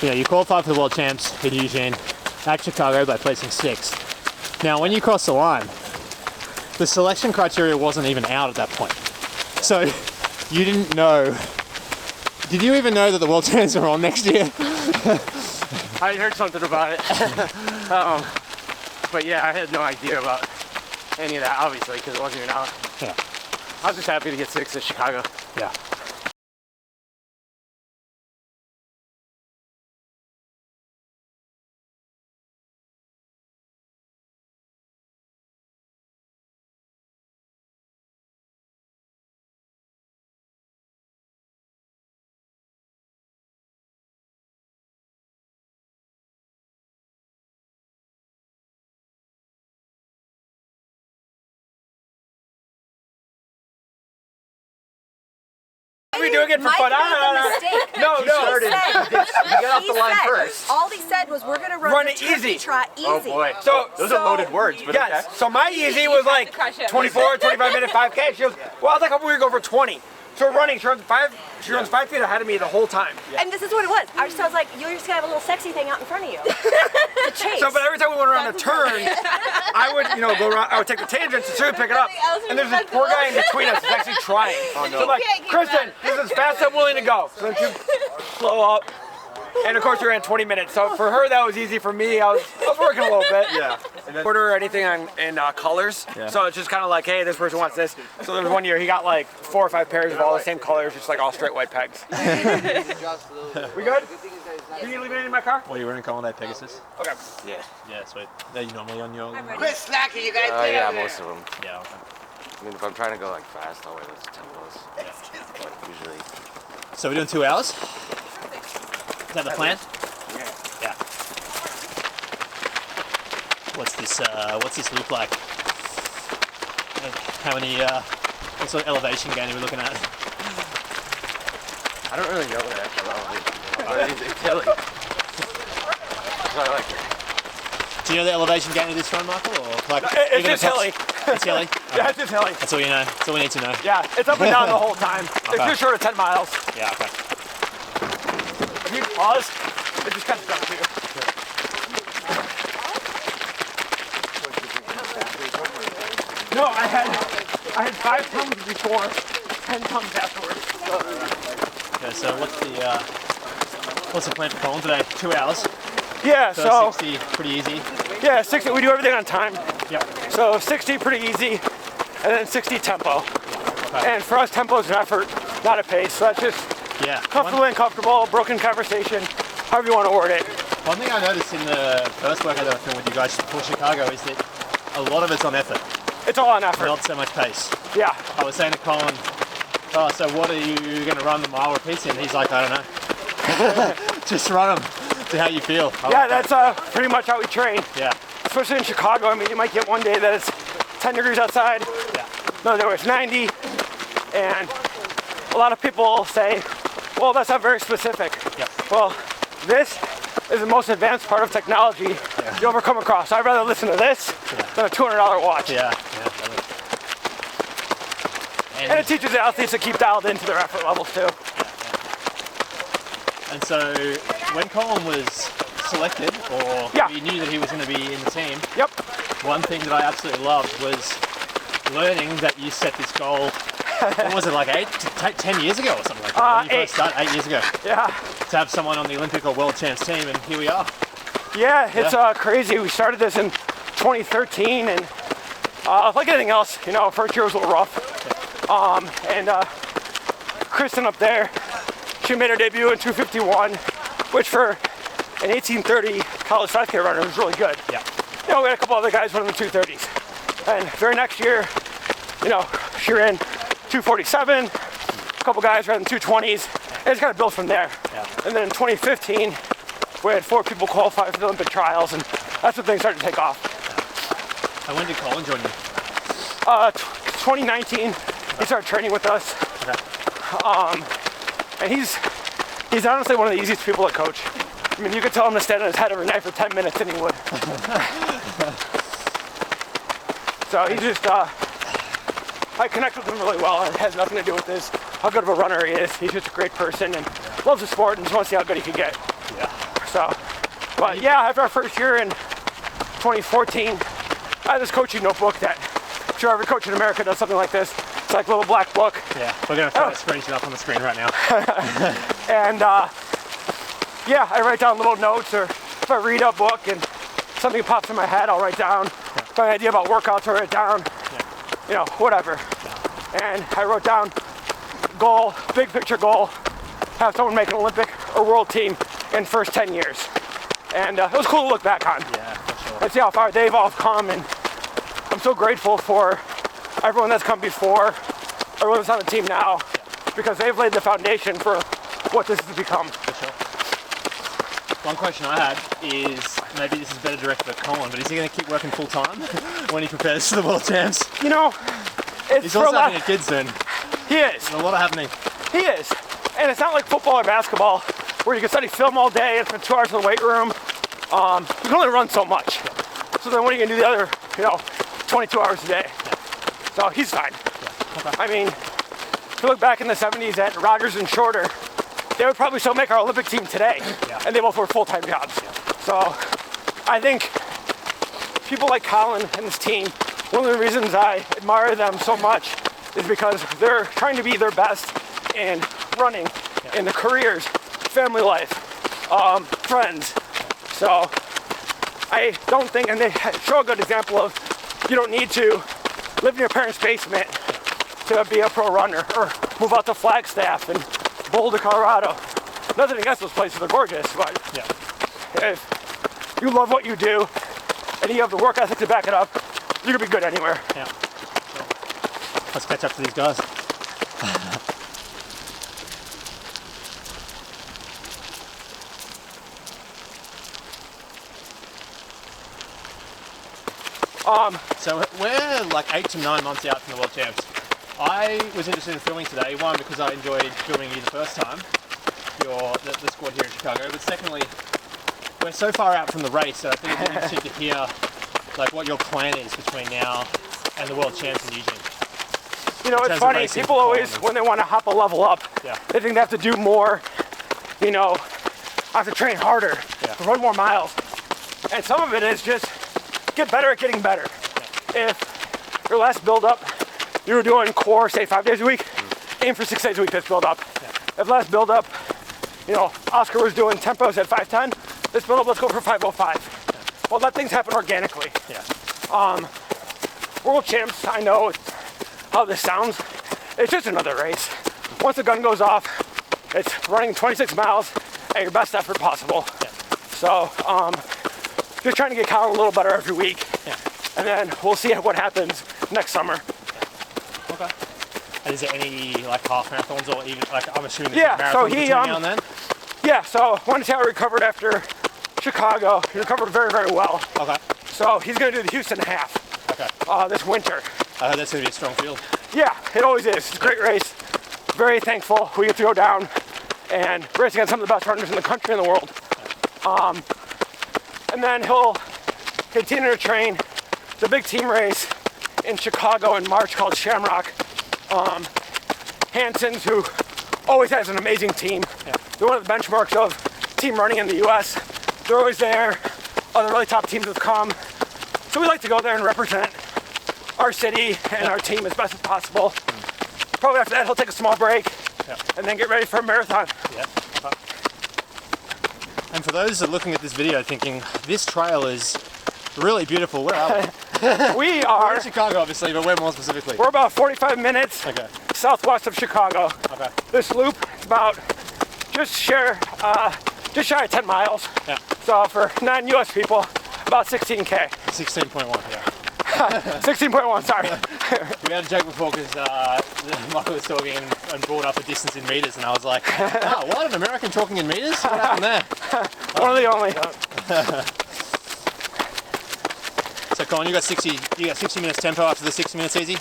you know, you qualified for the World Champs in Eugene at Chicago by placing 6th. Now, when you cross the line, the selection criteria wasn't even out at that point. So, you didn't know. Did you even know that the World Champs are on next year? I heard something about it. But yeah, I had no idea about any of that, obviously, because it wasn't even out. Yeah. I was just happy to get 6th at Chicago. Yeah. We're doing it for fun. No. You got off the line first. All he said was, we're going to run it easy. Try easy. Oh boy. So those are loaded words, but yes. okay. So my easy was like 24, 25 minute 5K. She goes, well, I was like, we're going to go for 20. So we're running. She runs 5 feet ahead of me the whole time. Yeah. And this is what it was. I was like, you're just going to have a little sexy thing out in front of you. To chase. So, but every time we went around a turn, I would, go around. I would take the tangents and she would pick it up. And there's this poor guy in between us who's actually trying. Oh no. So like, Kristen, this is as fast as I'm willing to go. So then you slow up. And of course, we ran 20 minutes. So for her, that was easy. For me, I was working a little bit. Yeah. Order anything in colors. Yeah. So it's just kind of like, hey, this person wants this. So there was one year he got like 4 or 5 pairs of all the same colors, just like all straight white pegs. We good? Can you leave it in my car? Well, you running Colin Pegasus? Okay. Yeah. Yeah, sweet. Are you normally on your... Quit slacking, you guys. Yeah, most of them. Yeah, okay. I mean, if I'm trying to go like fast, I'll wear those tempos. Yeah. But usually. So we're doing 2 hours? Is that the plan? Yeah. What's this loop like? How many, what sort of elevation gain are we looking at? I don't really know what actually. It's hilly. So I like it. Do you know the elevation gain of this run, Michael? Or like, It's just hilly. It's hilly? Okay. Yeah, it's just hilly. That's all you know. That's all we need to know. Yeah, it's up and down the whole time. Okay. It's just short of 10 miles. Yeah, okay. If you pause, it just catches up to you. No, I had 5 tons before, 10 tons afterwards. Okay, so what's the plan for Colin today? 2 hours. Yeah, so 60, pretty easy. yeah, 60. We do everything on time. Yep. So 60 pretty easy, and then 60 tempo. Okay. And for us, tempo is an effort, not a pace. So that's just Yeah. comfortable and comfortable, broken conversation, however you want to word it. One thing I noticed in the first workout that I filmed with you guys for Chicago is that a lot of it's on effort, It's all on effort. not so much pace. Yeah. I was saying to Colin, oh, so what are you going to run the mile repeats in? He's like, I don't know. Just run them. See how you feel. Yeah, that's pretty much how we train. Yeah. Especially in Chicago. I mean, you might get one day that it's 10 degrees outside. Yeah. Another day it's 90. And a lot of people say, well, that's not very specific. Yep. Well, this is the most advanced part of technology you'll ever come across. I'd rather listen to this than a $200 watch. Yeah. And it teaches the athletes to keep dialed into their effort levels too. And so when Colin was selected, or you knew that he was going to be in the team, Yep. one thing that I absolutely loved was learning that you set this goal, what was it, like 10 years ago or something like that? When you first started, 8 years ago. Yeah. To have someone on the Olympic or World Champs team, and here we are. Yeah, it's crazy. We started this in 2013, and like anything else, first year was a little rough. And Kristen up there, she made her debut in 2:51, which for an 18:30 college 5K runner was really good. Yeah. We had a couple other guys running the 2:30s. And very next year, she ran 2:47, a couple guys ran the 2:20s, and it's kind of built from there. Yeah. And then in 2015, we had 4 people qualify for the Olympic trials, and that's when things started to take off. And when did Colin join you? 2019, he started training with us. Okay. And he's honestly one of the easiest people to coach. I mean, you could tell him to stand on his head every night for 10 minutes and he would. So he just, I connect with him really well. It has nothing to do with how good of a runner he is. He's just a great person and loves the sport and just wants to see how good he can get. Yeah. So, but yeah, after our first year in 2014, I had this coaching notebook that, sure, every coach in America does something like this. It's like a little black book. Yeah, we're gonna throw that screenshot up on the screen right now. And yeah, I write down little notes, or if I read a book and something pops in my head, I'll write down. If I have an idea about workouts, I'll write it down. You know, whatever. And I wrote down goal, big picture goal, have someone make an Olympic or world team in first 10 years. And it was cool to look back on. Yeah, for sure. And see how far they've all come, and I'm so grateful for everyone that's come before, everyone that's on the team now, because they've laid the foundation for what this has become. For sure. One question I had is, maybe this is better directed at Colin, but is he going to keep working full time when he prepares for the World Champs? You know, it's He's for also a lot. having a kid soon. He is. There's a lot happening. He is. And it's not like football or basketball where you can study film all day and spend 2 hours in the weight room. You can only run so much. So then what are you going to do the other, 22 hours a day? So he's fine. Okay. I mean, if you look back in the 70s at Rogers and Shorter, they would probably still make our Olympic team today. Yeah. And they both work full-time jobs. So I think people like Colin and his team, one of the reasons I admire them so much is because they're trying to be their best in running, in their careers, family life, friends. So I don't think, and they show a good example of, you don't need to live in your parents' basement to be a pro runner, or move out to Flagstaff and Boulder, Colorado. Nothing against those places, they're gorgeous, but if you love what you do and you have the work ethic to back it up, you can be good anywhere. Yeah. Let's catch up to these guys. So we're like 8 to 9 months out from the World Champs. I was interested in filming today, one, because I enjoyed filming you the first time, the squad here in Chicago, but secondly, we're so far out from the race that I think it'd be interesting to hear like what your plan is between now and the World Champs in Eugene. You know, it's funny, people always, when they want to hop a level up, they think they have to do more, have to train harder, run more miles. And some of it is just get better at getting better. If your last build-up, you were doing core, say 5 days a week, aim for 6 days a week, this build-up. If last build-up, Oscar was doing tempos at 5:10, this build-up, let's go for 5:05. Well, let things happen organically. World Champs, I know how this sounds, it's just another race. Once the gun goes off, it's running 26 miles at your best effort possible. So, just trying to get Colin a little better every week. And then we'll see what happens next summer. Okay. And is there any like half marathons or even like I'm assuming Yeah, there's so marathons he between now and then? Yeah, so I want to see how he recovered after Chicago. He recovered very, very well. Okay. So he's going to do the Houston half this winter. I heard that's going to be a strong field. Yeah, it always is. It's a great race. Very thankful we get to go down and race against some of the best runners in the country and the world. And then he'll continue to train. It's a big team race in Chicago in March called Shamrock. Hanson's, who always has an amazing team. They're one of the benchmarks of team running in the US. They're always there. Other really top teams have come. So we like to go there and represent our city and our team as best as possible. Probably after that he'll take a small break and then get ready for a marathon. And for those that are looking at this video thinking, this trail is really beautiful, where are we? We We're are in Chicago obviously, but where more specifically? We're about 45 minutes southwest of Chicago. This loop is about just shy of 10 miles. So for non-US people, about 16K. 16.1, 16.1, sorry. We had a joke before because Michael was talking and brought up the distance in meters, and I was like, oh, what, an American talking in meters? What happened there? One of the only. So Colin, you got 60 minutes tempo after the 60 minutes easy?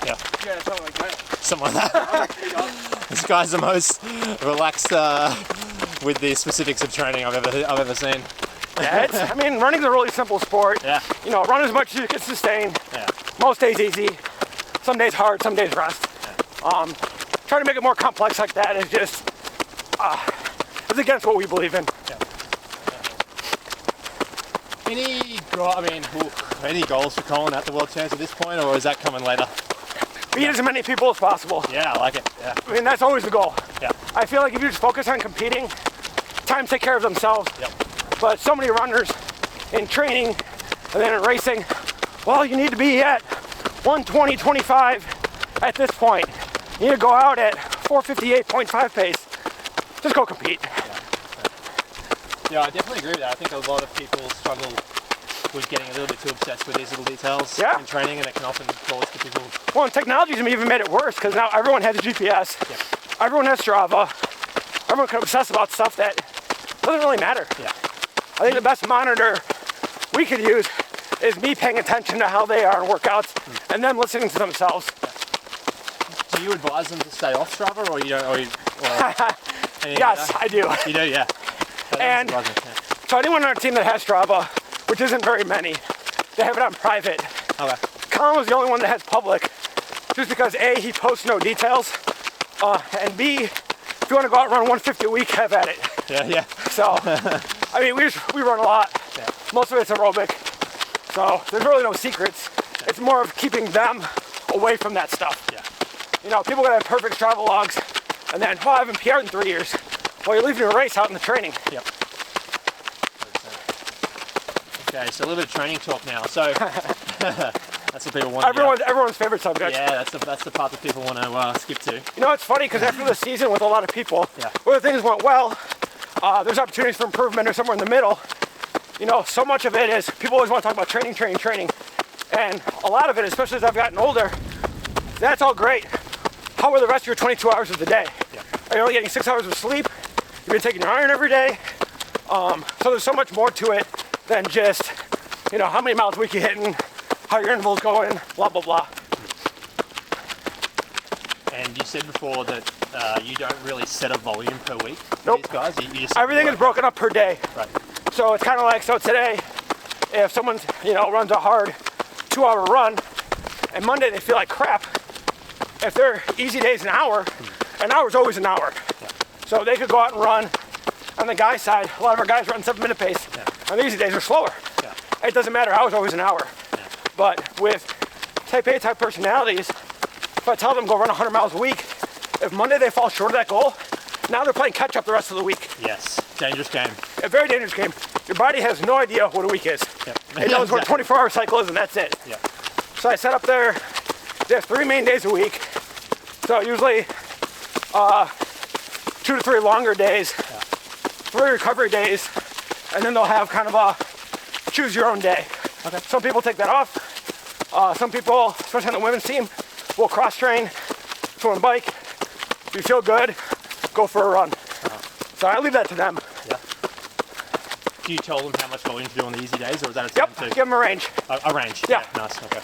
Yeah, something like that. Something like that. This guy's the most relaxed with the specifics of training I've ever seen. Yeah, I mean, running's a really simple sport. Run as much as you can sustain. Most days easy, some days hard, some days rest. Trying to make it more complex like that is just, it's against what we believe in. Any goals for Colin at the World Champs at this point, or is that coming later? Beat as many people as possible. Yeah, I like it. Yeah. I mean, that's always the goal. Yeah. I feel like if you just focus on competing, times take care of themselves. Yep. But so many runners in training and then in racing, well, you need to be at 1:20.25 at this point. You need to go out at 4:58.5 pace. Just go compete. Yeah, I definitely agree with that. I think a lot of people struggle with getting a little bit too obsessed with these little details in training, and it can often cause the people. Well, and technology's even made it worse because now everyone has a GPS. Yep. Everyone has Strava. Everyone can obsess about stuff that doesn't really matter. Yeah. I think the best monitor we could use is me paying attention to how they are in workouts and them listening to themselves. Do you advise them to stay off Strava, or you don't? Yes, I do. You do, yeah. And so anyone on our team that has Strava, which isn't very many, they have it on private. Okay. Colin was the only one that has public, just because A, he posts no details, and B, if you want to go out and run 150 a week, have at it. Yeah. So, I mean, we run a lot. Yeah. Most of it's aerobic. So there's really no secrets. Yeah. It's more of keeping them away from that stuff. Yeah. You know, people gotta have perfect travel logs, and then, I haven't PR'd in 3 years. Well, you're leaving your race out in the training. Yep. Okay, so a little bit of training talk now. So that's what people want. Everyone's favorite subject. Yeah, that's the part that people want to skip to. You know, it's funny because after the season with a lot of people, where things went well, there's opportunities for improvement or somewhere in the middle. You know, so much of it is people always want to talk about training. And a lot of it, especially as I've gotten older, that's all great. How are the rest of your 22 hours of the day? Yeah. Are you only getting 6 hours of sleep? You've been taking your iron every day? So there's so much more to it than just, you know, how many miles a week you're hitting, how your interval's going, blah, blah, blah. And you said before that you don't really set a volume per week for Nope. these guys. You just Everything is broken up per day. Right. So it's kind of like, so today, if someone, you know, runs a hard 2-hour run, and Monday they feel like crap, if their easy day is an hour is always an hour. Yeah. So they could go out and run. On the guy side, a lot of our guys run 7-minute pace. Yeah. And the easy days are slower. Yeah. It doesn't matter, hour's always an hour. Yeah. But with type A type personalities, if I tell them go run 100 miles a week, if Monday they fall short of that goal, now they're playing catch up the rest of the week. Yes, dangerous game. A very dangerous game. Your body has no idea what a week is. Yep. It knows what a 24-hour cycle is, and that's it. Yeah. So I set up there, they have 3 main days a week. So usually 2 to 3 longer days, 3 recovery days, and then they'll have kind of a choose your own day. Okay. Some people take that off. Some people, especially on the women's team, will cross train, swim, bike. If you feel good, go for a run. So I leave that to them. Yeah. Do you tell them how much volume to do on the easy days, or is that a Yep, too? give them a range. A range? Yeah. Nice, okay.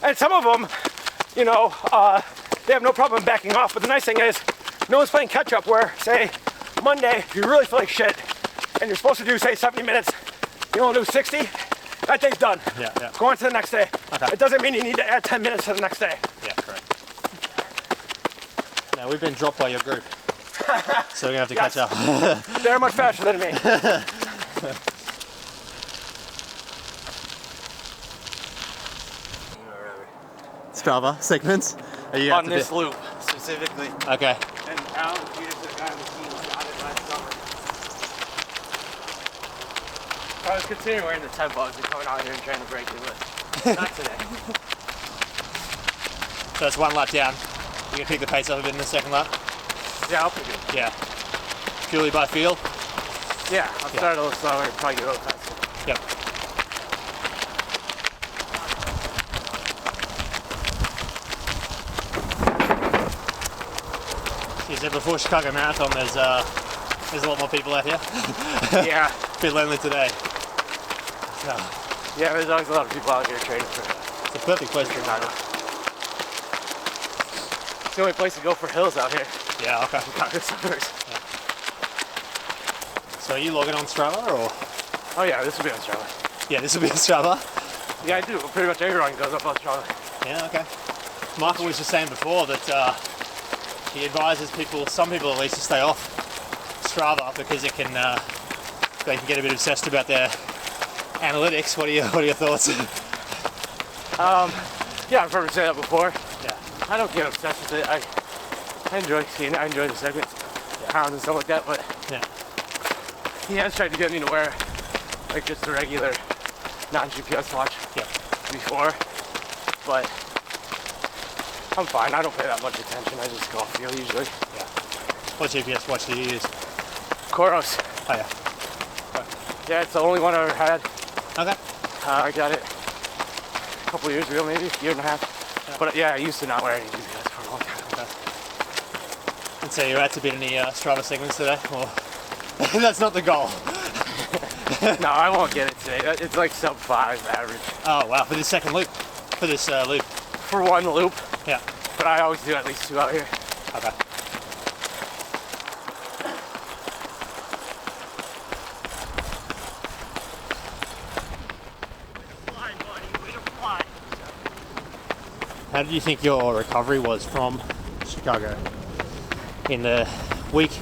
And some of them, you know, they have no problem backing off. But the nice thing is, no one's playing catch up where, say, Monday, if you really feel like shit, and you're supposed to do, say, 70 minutes, you only do 60, that day's done. Yeah. Go on to the next day. Okay. It doesn't mean you need to add 10 minutes to the next day. Yeah, correct. Now, we've been dropped by your group, so we're going to have to catch up. They're much faster than me. Strava segments? Are you On this loop, specifically. Okay. And Alan Peters, the guy on the team, got it last summer. I was considering wearing the 10 bucks and coming out here and trying to break it, but not today. So that's 1 lap down. You can pick the pace up a bit in the second lap? Yeah, I'll pick it. Yeah. Purely by feel? Yeah, I'll start a little slower and probably get a little faster. Yep. You said before Chicago Marathon, there's a lot more people out here. Yeah. A bit lonely today. So, Yeah, there's always a lot of people out here training for it's a perfect place to run. It's the only place to go for hills out here. Yeah, okay. Chicago suburbs. So are you logging on Strava, or? Oh yeah, this will be on Strava. Yeah, this will be on Strava. Yeah, I do. Pretty much everyone goes up on Strava. Yeah, okay. Michael was just saying before that he advises people, some people at least, to stay off Strava because it can they can get a bit obsessed about their Analytics. What are your thoughts? Yeah, I've heard say that before. Yeah. I don't get obsessed with it. I enjoy seeing it. I enjoy the segments, pounds and stuff like that. But Yeah. he has tried to get me to wear like just a regular non-GPS watch Yeah. before. But I'm fine. I don't pay that much attention. I just go off feel usually. Yeah. What GPS watch do you use? Koros. Oh yeah. Yeah, it's the only one I ever had. Okay. I got it a couple years ago, maybe a year and a half. Yeah. But yeah, I used to not wear any GPS for a long time. Okay. And so you're out to beat any Strava segments today? Or that's not the goal. No, I won't get it today. It's like sub 5 average. Oh wow, for this second loop. For this loop. For one loop, Yeah. but I always do at least 2 out here. Okay. How did you think your recovery was from Chicago in the week,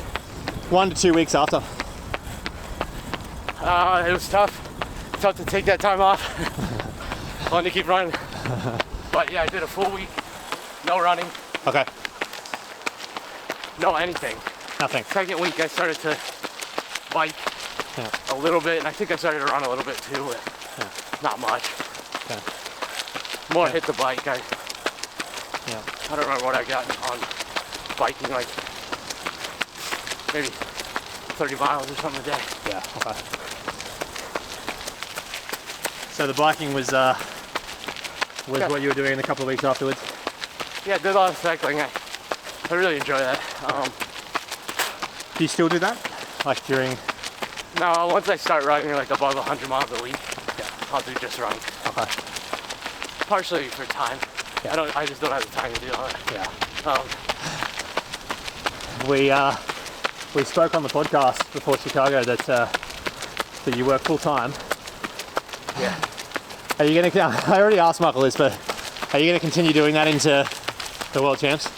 1 to 2 weeks after? It was tough. Tough to take that time off. Fun to keep running. But yeah, I did a full week. No running, Okay. no anything. Nothing. Second week, I started to bike Yeah. a little bit, and I think I started to run a little bit too, but not much. Okay. More hit the bike. Yeah. I don't remember what I got on biking, like maybe 30 miles or something a day. Yeah. Okay. So the biking was Yeah. what you were doing in a couple of weeks afterwards. Yeah, I did a lot of cycling. I really enjoy that. Do you still do that? Like during? Now, once I start running like above 100 miles a week, I'll do just running. Okay. Partially for time. Yeah. I just don't have the time to do all that. Yeah. We spoke on the podcast before Chicago that you work full time. Yeah. Are you gonna? I already asked Michael this, but are you gonna continue doing that into the World Champs?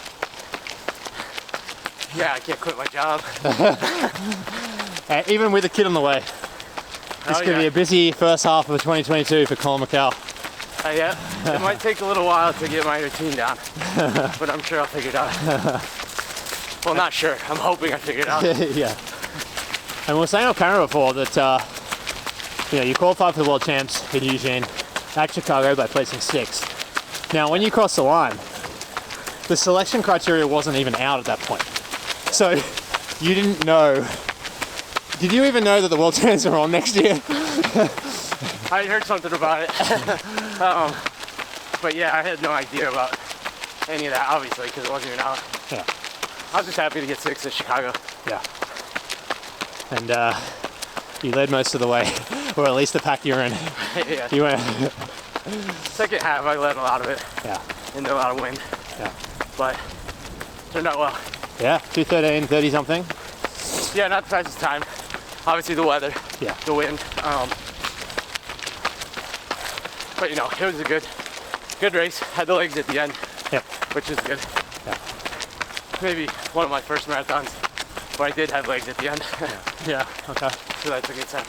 Yeah, I can't quit my job. Even with a kid on the way. It's gonna be a busy first half of 2022 for Colin Mickow. Yeah, it might take a little while to get my routine down, but I'm sure I'll figure it out. Well, not sure. I'm hoping I figure it out. Yeah. And we were saying on camera before that you qualified for the World Champs in Eugene at Chicago by placing 6th. Now, when you cross the line, the selection criteria wasn't even out at that point. So you didn't know. Did you even know that the World Champs are on next year? I heard something about it. But yeah, I had no idea about any of that, obviously, because it wasn't even out. Yeah. I was just happy to get 6th at Chicago. Yeah. And you led most of the way, or at least the pack you're in. Yeah. You went. Second half, I led a lot of it. Yeah. Into a lot of wind. Yeah. But turned out well. Yeah. 2:13, 30 something. Yeah, not the fastest time. Obviously the weather. Yeah. The wind. But it was a good race. Had the legs at the end. Yep. Which is good. Yeah. Maybe one of my first marathons where I did have legs at the end. Yeah. Okay. So that's a good sign.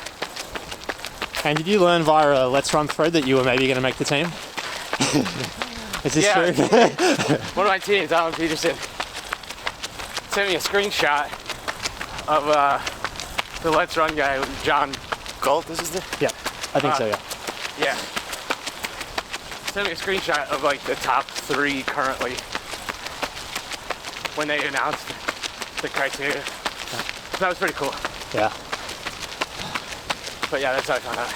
And did you learn via a Let's Run thread that you were maybe going to make the team? Is this true? One of my teams, Alan Peterson, sent me a screenshot of the Let's Run guy, John Galt, is his name? Yeah, I think so, yeah. Yeah. Sent me a screenshot of like the top 3 currently when they announced the criteria. Yeah. So that was pretty cool. Yeah. But yeah, that's how I found out.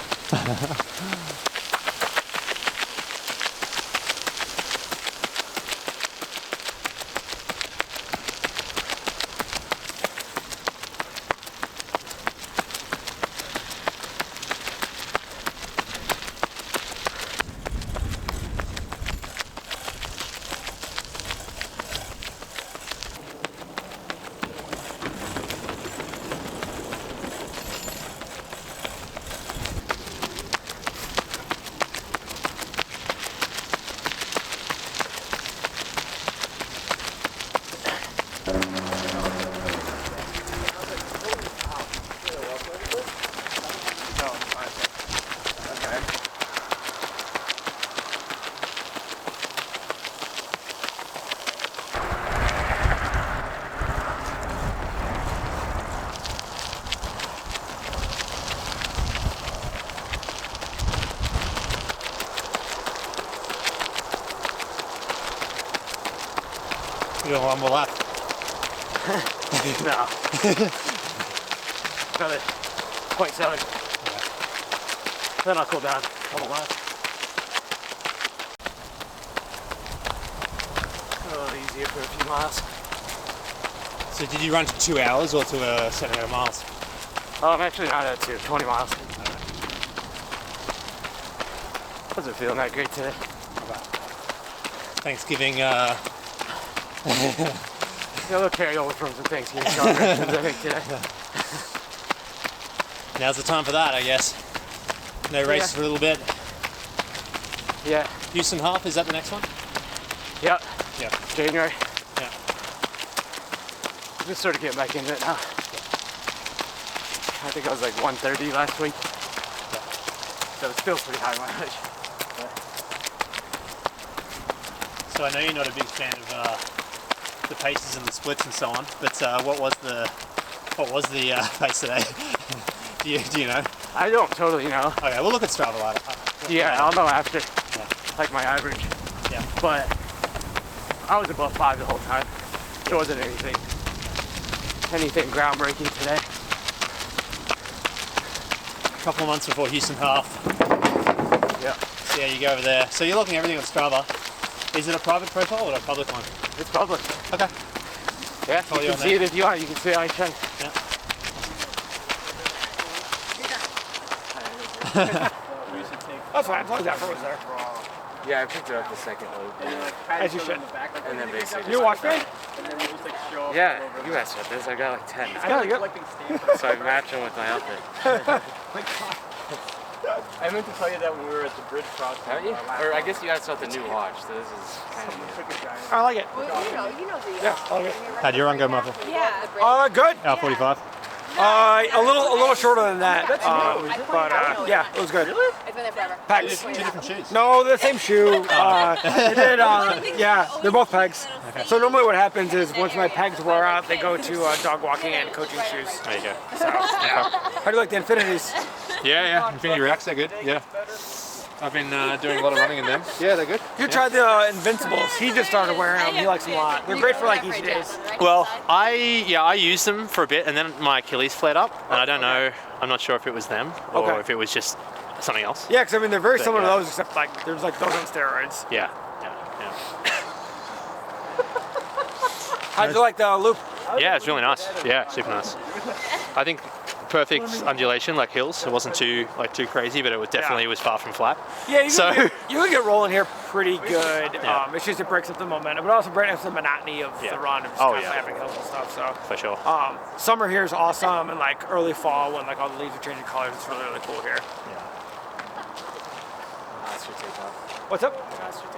doing one more lap. No. Another 0.7. Then I'll cool down. Couple laps. A little easier for a few miles. So did you run to 2 hours or to a certain amount of miles? Oh, I'm actually not at 20 miles. Wasn't feeling that great today. Thanksgiving, Got a little carryover from some Thanksgiving celebrations, I think, today. now's the time for that, I guess. No races for a little bit. Yeah. Houston half, is that the next one? Yep. Yeah. January. Yeah. Just sort of getting back into it now. I think I was like 130 last week. So it's still pretty high mileage. So I know you're not a big fan of the paces and the splits and so on, but what was the pace today? do you know? I don't totally know. Okay, we'll look at Strava later. Yeah, I'll know after. Yeah. Like my average. Yeah. But I was above 5 the whole time. It wasn't anything groundbreaking today. A couple of months before Houston half. Yeah. So yeah, you go over there. So you're looking at everything on Strava. Is it a private profile or a public one? It's public. Okay. Yeah, Follow you you can on see there. it if you want. You can see it on Chen. Yeah. That's fine. As long as that was there. Yeah, I picked it up the second loop. As you should. And then basically. You watch me? Yeah, you asked about this. I got like 10. I know you good. So I match them with my outfit. I meant to tell you that when we were at the bridge crossing. Haven't you? Or I guess you guys saw the new watch. So this is kind of new. I like it. Well, you know the. Yeah, I like it. How'd your run go, Michael? Yeah. Good. Hour 45. A little shorter than that. But yeah, it was good. It's been there forever. Pegs. Two different shoes. No, the same shoe. They did. Yeah, they're both pegs. So normally what happens is once my pegs wear out, they go to dog walking and coaching shoes. There you go. So, yeah. How do you like the Infinities? Yeah, Infinity Racks, they're good, yeah. I've been doing a lot of running in them. Yeah, they're good. You tried the Invincibles. He just started wearing them. He likes them a lot. They're great for like easy days. Well, I used them for a bit, and then my Achilles flared up, and I don't know. I'm not sure if it was them or Okay. if it was just something else. Yeah, because I mean they're very similar yeah. to those, except like there's like those on steroids. Yeah. How'd you like the loop? Yeah, it's really nice. Yeah, super nice. I think perfect undulation, like hills. It wasn't too crazy, but it was definitely was far from flat. Yeah, you So- can get rolling here pretty good. Yeah. It's just it breaks up the momentum, but also breaks up the monotony of the run of just kind of having hills and stuff. So For sure. summer here is awesome, and like early fall when like all the leaves are changing colors, it's really cool here. Last your takeoff. What's up? Last your takeoff.